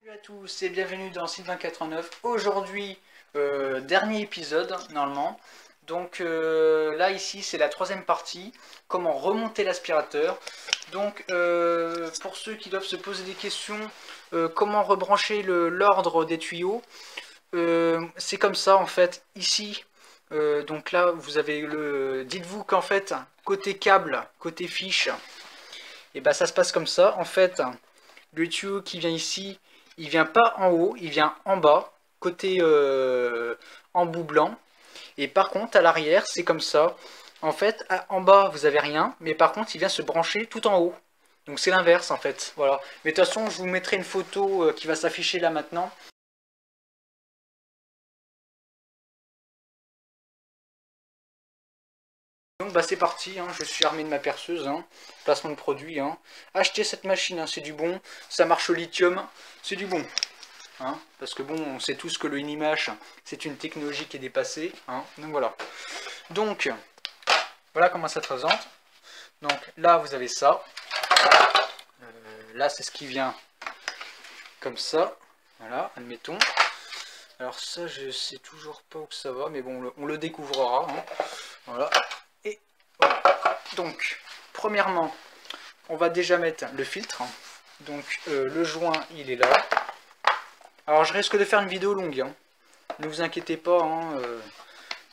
Salut à tous et bienvenue dans Sylvain89. Aujourd'hui, dernier épisode normalement. Donc là ici c'est la troisième partie, comment remonter l'aspirateur. Donc pour ceux qui doivent se poser des questions, comment rebrancher l'ordre des tuyaux, c'est comme ça en fait ici. Donc là vous avez dites-vous qu'en fait côté câble, côté fiche, et ben ça se passe comme ça. En fait le tuyau qui vient ici, il vient pas en haut, il vient en bas, côté embout blanc. Et par contre, à l'arrière, c'est comme ça. En fait, en bas, vous avez rien, mais par contre, il vient se brancher tout en haut. Donc c'est l'inverse, en fait. Voilà. Mais de toute façon, je vous mettrai une photo qui va s'afficher là maintenant. Donc bah c'est parti, hein. Je suis armé de ma perceuse, hein. Placement de produit. Hein. Achetez cette machine, hein. C'est du bon. Ça marche au lithium, c'est du bon. Hein, parce que bon, on sait tous que le Inimash, c'est une technologie qui est dépassée. Hein, donc voilà. Donc, voilà comment ça se présente. Donc là, vous avez ça. Là, c'est ce qui vient comme ça. Voilà, admettons. Alors ça, je sais toujours pas où ça va, mais bon, on le découvrira. Hein. Voilà. Et voilà. Donc, premièrement, on va déjà mettre le filtre. Donc, le joint, il est là. Alors je risque de faire une vidéo longue, hein. Ne vous inquiétez pas, hein,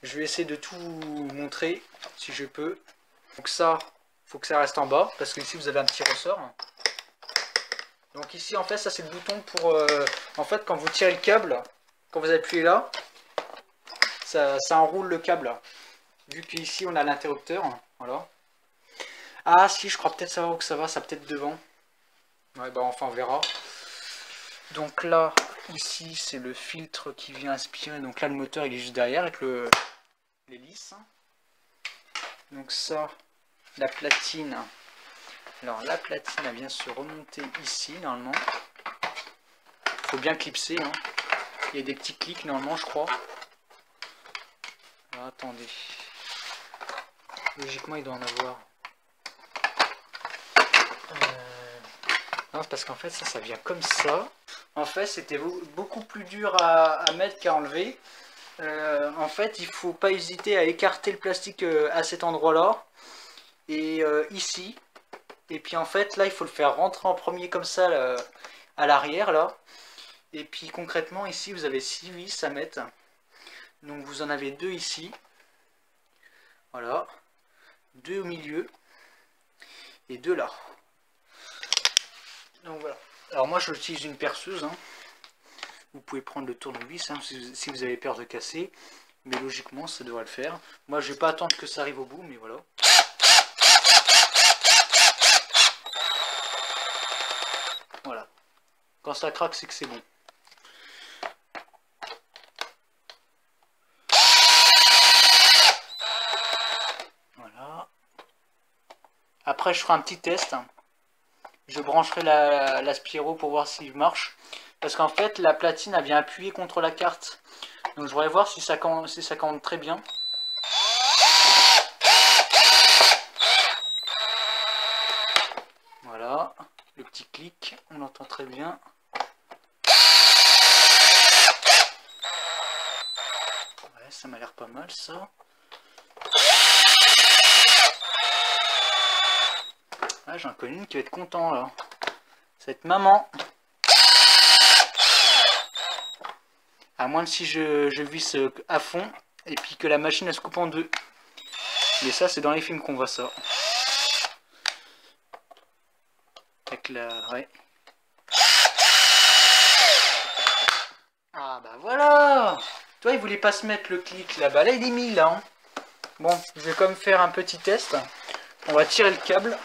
je vais essayer de tout montrer si je peux. Donc ça, il faut que ça reste en bas, parce que ici vous avez un petit ressort. Donc ici en fait ça c'est le bouton pour, en fait quand vous tirez le câble, quand vous appuyez là, ça enroule le câble. Vu qu'ici on a l'interrupteur, voilà. Ah si, je crois peut-être savoir où que ça va peut-être devant. Ouais bah enfin on verra. Donc là, ici, c'est le filtre qui vient aspirer. Donc là, le moteur, il est juste derrière avec l'hélice. Donc ça, la platine. Alors la platine, elle vient se remonter ici, normalement. Il faut bien clipser. Hein. Il y a des petits clics, normalement, je crois. Alors, attendez. Logiquement, il doit en avoir. Non, parce qu'en fait, ça vient comme ça. En fait, c'était beaucoup plus dur à mettre qu'à enlever. En fait, il ne faut pas hésiter à écarter le plastique à cet endroit-là. Et ici. Et puis en fait, là, il faut le faire rentrer en premier comme ça là, à l'arrière, là. Et puis concrètement, ici, vous avez 6 vis à mettre. Donc vous en avez 2 ici. Voilà. 2 au milieu. Et 2 là. Donc voilà. Alors moi j'utilise une perceuse. Hein. Vous pouvez prendre le tournevis hein, si vous avez peur de casser. Mais logiquement ça devrait le faire. Moi je vais pas attendre que ça arrive au bout, mais voilà. Voilà. Quand ça craque, c'est que c'est bon. Voilà. Après je ferai un petit test. Je brancherai l'aspiro pour voir s'il marche. Parce qu'en fait, la platine elle vient appuyer contre la carte. Donc je voudrais voir si ça compte très bien. Voilà. Le petit clic, on l'entend très bien. Ouais, ça m'a l'air pas mal ça. Ah, j'en connais une qui va être content là. Ça va être maman. À moins que si je visse à fond et puis que la machine elle se coupe en deux. Mais ça c'est dans les films qu'on voit ça. Avec la... Ouais. Ah bah voilà. Toi il voulait pas se mettre le clic là-bas. Là il est mis là. Hein. Bon, je vais quand même faire un petit test. On va tirer le câble.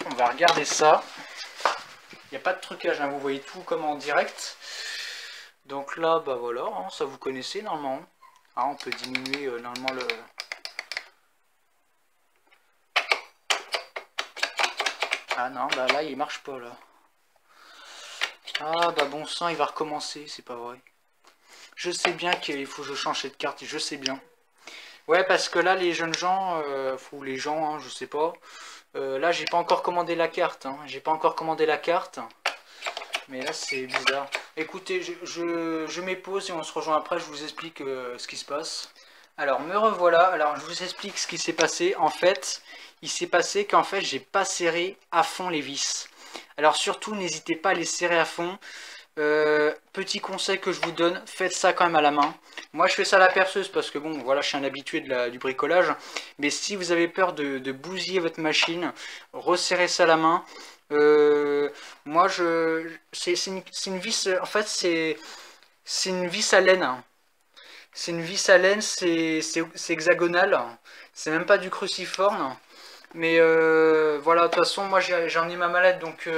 On va regarder ça. Il n'y a pas de trucage, hein. Vous voyez tout comme en direct. Donc là, bah voilà, hein, ça vous connaissez normalement. Ah, on peut diminuer normalement le... Ah non, bah là il marche pas là. Ah bah bon sang, il va recommencer, c'est pas vrai. Je sais bien qu'il faut que je change cette carte, je sais bien. Ouais, parce que là les jeunes gens, ou les gens, hein, je sais pas. Là j'ai pas encore commandé la carte, hein. J'ai pas encore commandé la carte. Mais là c'est bizarre. Écoutez, je mets pause et on se rejoint après, je vous explique ce qui se passe. Alors me revoilà, alors je vous explique ce qui s'est passé. En fait, il s'est passé qu'en fait j'ai pas serré à fond les vis. Alors surtout n'hésitez pas à les serrer à fond. Petit conseil que je vous donne, faites ça quand même à la main. Moi je fais ça à la perceuse parce que bon voilà, je suis un habitué du bricolage. Mais si vous avez peur de bousiller votre machine, resserrez ça à la main. Moi c'est une vis, en fait c'est une vis à laine. C'est une vis à laine, c'est hexagonal. C'est même pas du cruciforme. Mais voilà, de toute façon, moi j'en ai ma mallette, donc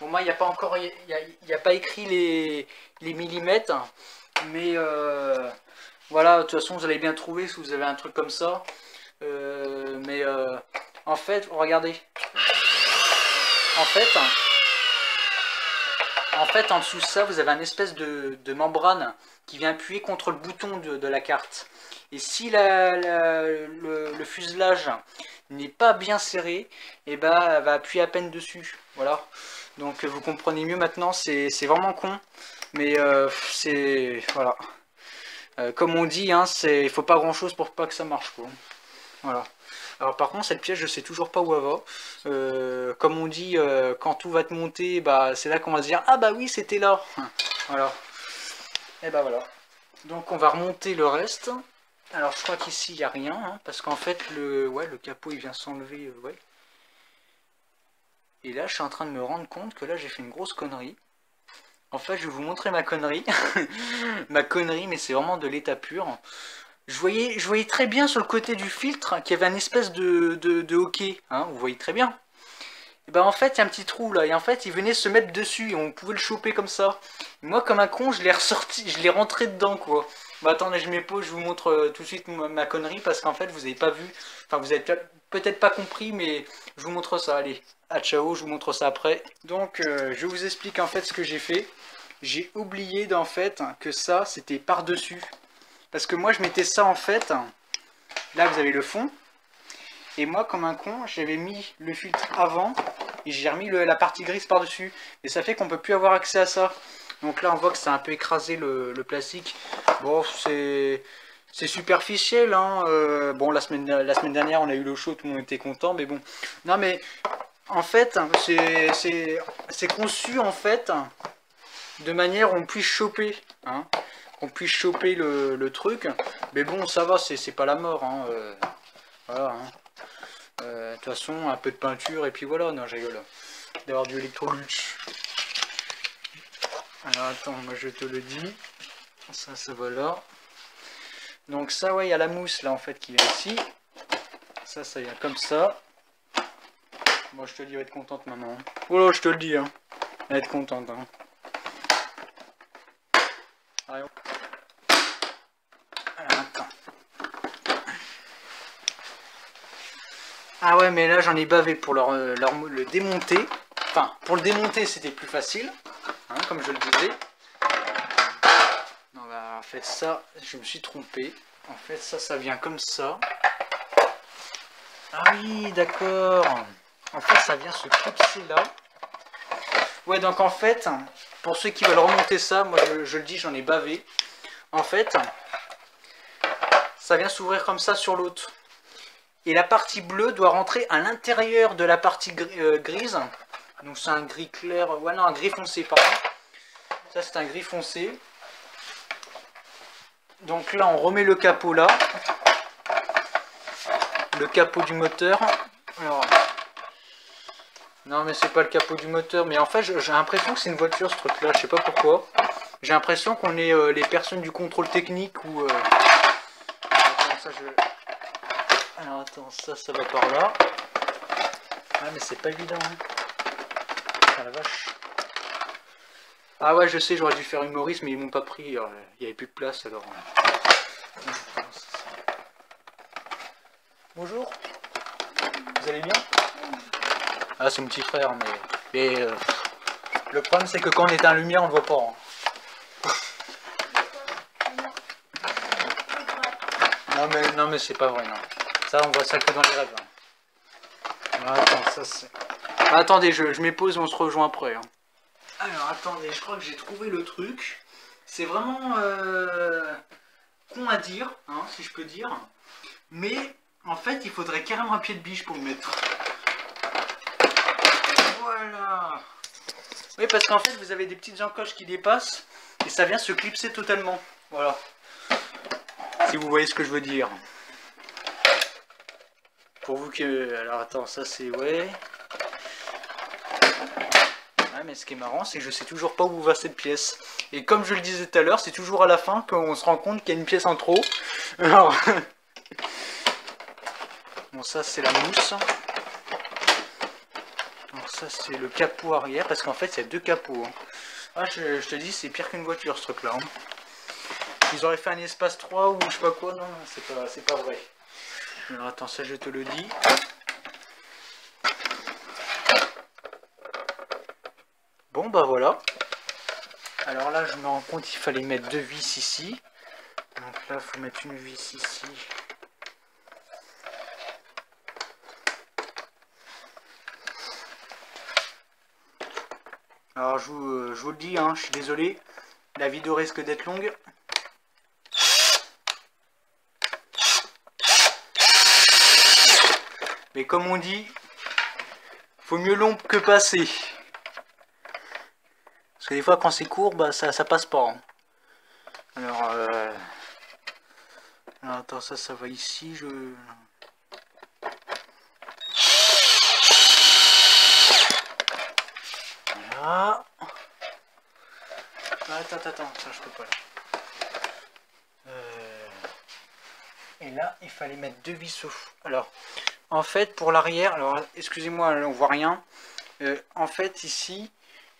bon, moi il n'y a pas encore, il y a pas écrit les millimètres, mais voilà, de toute façon vous allez bien trouver si vous avez un truc comme ça. Mais en fait, regardez, en fait, en dessous de ça, vous avez un espèce de membrane qui vient appuyer contre le bouton de la carte. Et si le fuselage n'est pas bien serré, et ben elle va appuyer à peine dessus. Voilà. Donc vous comprenez mieux maintenant, c'est vraiment con. Mais c'est... Voilà. Comme on dit, hein, il faut pas grand chose pour pas que ça marche, quoi. Voilà. Alors par contre cette pièce je sais toujours pas où elle va. Comme on dit, quand tout va te monter, bah, c'est là qu'on va se dire ah bah oui c'était là. Voilà. Et bah voilà. Donc on va remonter le reste. Alors je crois qu'ici il n'y a rien, hein, parce qu'en fait le capot il vient s'enlever. Ouais. Et là je suis en train de me rendre compte que là j'ai fait une grosse connerie. En fait je vais vous montrer ma connerie. Ma connerie, mais c'est vraiment de l'état pur. Je voyais très bien sur le côté du filtre qu'il y avait une espèce de hoquet, hein, vous voyez très bien. Et ben en fait il y a un petit trou là, et en fait il venait se mettre dessus et on pouvait le choper comme ça. Et moi comme un con je l'ai ressorti, je l'ai rentré dedans quoi. Bah attendez, je mets pause, je vous montre tout de suite ma connerie parce qu'en fait vous n'avez pas vu, enfin vous avez peut-être pas compris, mais je vous montre ça, allez, à ciao, je vous montre ça après. Donc je vous explique en fait ce que j'ai fait. J'ai oublié d'en fait que ça c'était par-dessus. Parce que moi je mettais ça en fait, là vous avez le fond, et moi comme un con j'avais mis le filtre avant, et j'ai remis la partie grise par dessus, et ça fait qu'on peut plus avoir accès à ça. Donc là on voit que ça a un peu écrasé le plastique. Bon c'est superficiel, hein. Bon la semaine dernière on a eu le show, tout le monde était content, mais bon. Non mais en fait c'est conçu en fait de manière où on puisse choper, hein. On puisse choper le truc, mais bon ça va, c'est pas la mort, hein, voilà, hein. De toute façon un peu de peinture et puis voilà, non je rigole, d'avoir du Electrolux. Alors attends, moi je te le dis, ça va là, donc ça ouais il y a la mousse là en fait qui vient ici, ça vient comme ça. Moi je te dis, elle va être contente maman, oh là je te le dis, hein. Elle va être contente, hein. Allez. Ah ouais mais là j'en ai bavé pour le démonter. Enfin pour le démonter c'était plus facile, hein, comme je le disais. Non bah en fait ça je me suis trompé. En fait ça vient comme ça. Ah oui d'accord. En fait ça vient se clipser là. Ouais donc en fait pour ceux qui veulent remonter ça, moi je le dis, j'en ai bavé. En fait ça vient s'ouvrir comme ça sur l'autre. Et la partie bleue doit rentrer à l'intérieur de la partie grise. Donc c'est un gris clair, ouais non un gris foncé pardon. Ça c'est un gris foncé. Donc là on remet le capot là. Le capot du moteur. Alors, non mais c'est pas le capot du moteur, mais en fait j'ai l'impression que c'est une voiture ce truc là, je sais pas pourquoi. J'ai l'impression qu'on est les personnes du contrôle technique ou... Attends, ça je... Alors attends, ça va par là. Ah mais c'est pas évident, hein. Ah la vache. Ah ouais je sais, j'aurais dû faire humoriste mais ils m'ont pas pris, il n'y avait plus de place alors. Bonjour. Vous allez bien? Ah c'est mon petit frère mais le problème c'est que quand on est en lumière on ne voit pas, hein. Non mais c'est pas vrai non. Ça on voit ça que dans les rêves, hein. Attends, ça c'est... Attendez, je mets pause et on se rejoint après, hein. Alors attendez, je crois que j'ai trouvé le truc. C'est vraiment con à dire, hein, si je peux dire. Mais en fait, il faudrait carrément un pied de biche pour le mettre. Voilà. Oui, parce qu'en fait, vous avez des petites encoches qui dépassent et ça vient se clipser totalement. Voilà. Si vous voyez ce que je veux dire. Pour vous que... Alors attends, ça c'est... Ouais. Ouais, mais ce qui est marrant, c'est que je sais toujours pas où va cette pièce. Et comme je le disais tout à l'heure, c'est toujours à la fin qu'on se rend compte qu'il y a une pièce en trop. Alors... Bon, ça c'est la mousse. Alors ça c'est le capot arrière, parce qu'en fait il y a deux capots. Hein. Ah, je te dis, c'est pire qu'une voiture ce truc-là. Hein. Ils auraient fait un espace 3 ou je sais pas quoi, non, c'est pas vrai. Alors attends, ça je te le dis. Bon bah voilà. Alors là je me rends compte qu'il fallait mettre deux vis ici. Donc là il faut mettre une vis ici. Alors je vous le dis, hein, je suis désolé. La vidéo risque d'être longue. Mais comme on dit, faut mieux long que passer. Parce que des fois quand c'est court, bah ça passe pas. Hein. Alors, alors attends, ça va ici, Voilà. Attends, ça je peux pas là. Et là, il fallait mettre deux vis au fond. Alors, en fait, pour l'arrière, alors excusez-moi, on voit rien. En fait, ici,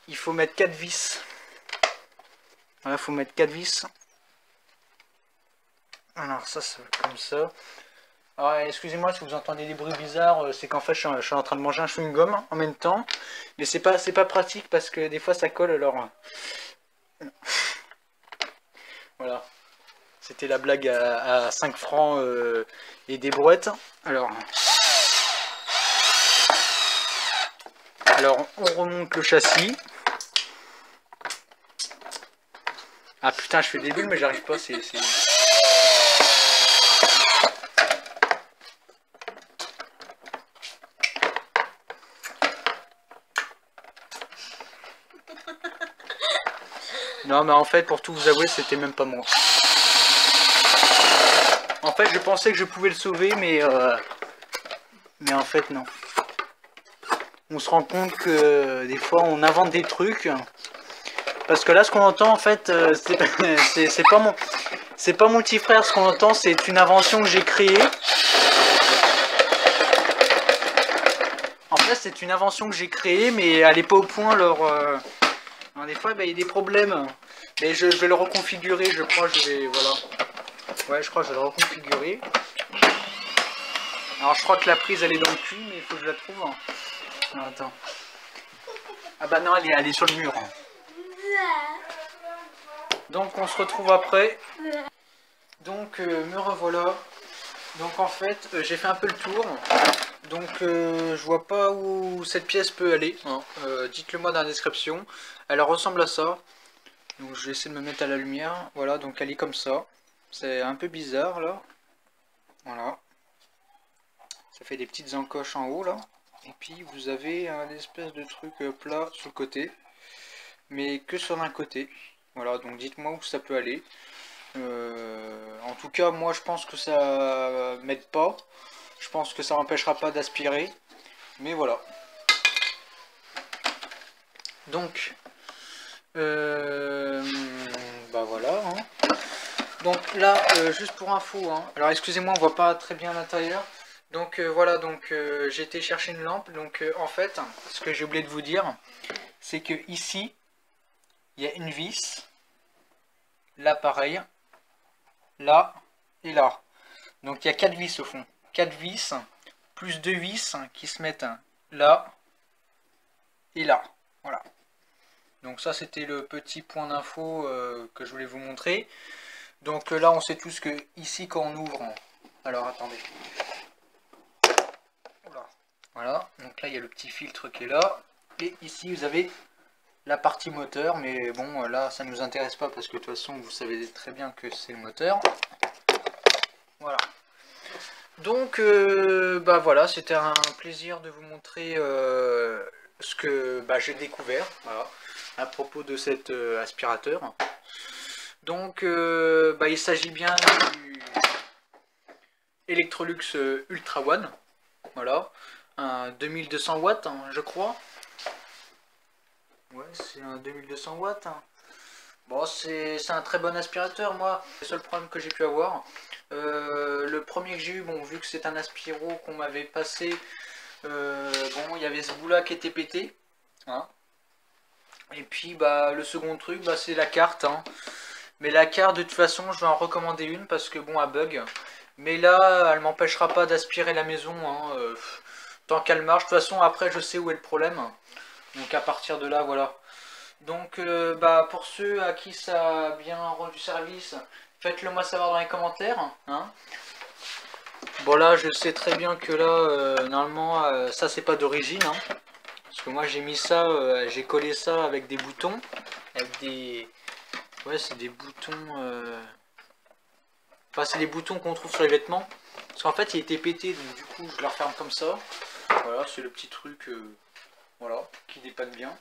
il faut mettre 4 vis. Voilà, il faut mettre 4 vis. Alors, ça, c'est comme ça. Alors, excusez-moi si vous entendez des bruits bizarres, c'est qu'en fait, je suis en train de manger un chewing-gum en même temps. Mais c'est pas pratique parce que des fois, ça colle, alors... Voilà. C'était la blague à 5 francs et des brouettes. Alors, on remonte le châssis. Ah putain, je fais des bulles mais j'arrive pas. Non mais en fait, pour tout vous avouer, c'était même pas moi. En fait, je pensais que je pouvais le sauver, mais en fait, non. On se rend compte que des fois, on invente des trucs. Parce que là, ce qu'on entend, en fait, c'est pas mon petit frère. Ce qu'on entend, c'est une invention que j'ai créée. En fait, c'est une invention que j'ai créée, mais elle n'est pas au point. Alors, des fois, bah, il y a des problèmes. Mais je vais le reconfigurer, je crois. Voilà. Ouais, je crois que je vais le reconfigurer. Alors, je crois que la prise, elle est dans le cul, mais il faut que je la trouve. Alors, attends. Ah bah non, elle est sur le mur. Donc, on se retrouve après. Donc, me revoilà. Donc, en fait, j'ai fait un peu le tour. Donc, je vois pas où cette pièce peut aller. Hein. Dites-le moi dans la description. Elle ressemble à ça. Donc, je vais essayer de me mettre à la lumière. Voilà, donc elle est comme ça. C'est un peu bizarre, là. Voilà. Ça fait des petites encoches en haut, là. Et puis, vous avez un espèce de truc plat sur le côté. Mais que sur un côté. Voilà, donc dites-moi où ça peut aller. En tout cas, moi, je pense que ça m'aide pas. Je pense que ça n'empêchera pas d'aspirer. Mais voilà. Donc, bah voilà. Hein. Donc là, juste pour info, hein, alors excusez-moi, on voit pas très bien à l'intérieur. Donc voilà, donc j'ai été chercher une lampe. Donc en fait, ce que j'ai oublié de vous dire, c'est que ici, il y a une vis. Là, pareil. Là et là. Donc il y a 4 vis au fond. 4 vis, plus 2 vis qui se mettent là et là. Voilà. Donc ça, c'était le petit point d'info que je voulais vous montrer. Donc là, on sait tous que ici, quand on ouvre... Alors, attendez. Oula. Voilà. Donc là, il y a le petit filtre qui est là. Et ici, vous avez la partie moteur, mais bon là ça nous intéresse pas parce que de toute façon vous savez très bien que c'est le moteur. Voilà. Donc bah voilà, c'était un plaisir de vous montrer ce que j'ai découvert, voilà, à propos de cet aspirateur. Donc il s'agit bien du Electrolux Ultra One, voilà, un 2200 watts hein, je crois. Ouais, c'est un 2200 watts. Hein. Bon, c'est un très bon aspirateur, moi. Le seul problème que j'ai pu avoir, le premier que j'ai eu, bon, vu que c'est un aspiro qu'on m'avait passé, bon, il y avait ce bout là qui était pété. Hein. Et puis, le second truc, c'est la carte. Hein. Mais la carte, de toute façon, je vais en recommander une parce que, bon, elle bug. Mais là, elle m'empêchera pas d'aspirer la maison. Hein, tant qu'elle marche. De toute façon, après, je sais où est le problème. Donc, à partir de là, voilà. Donc pour ceux à qui ça a bien rendu service, faites-le moi savoir dans les commentaires. Hein. Bon là je sais très bien que là normalement ça c'est pas d'origine. Hein, parce que moi j'ai mis ça, j'ai collé ça avec des boutons. Avec des. Ouais c'est des boutons. Enfin c'est des boutons qu'on trouve sur les vêtements. Parce qu'en fait il était pété donc du coup je le referme comme ça. Voilà c'est le petit truc voilà, qui dépanne bien.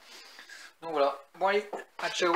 Donc voilà, bon allez, à ciao.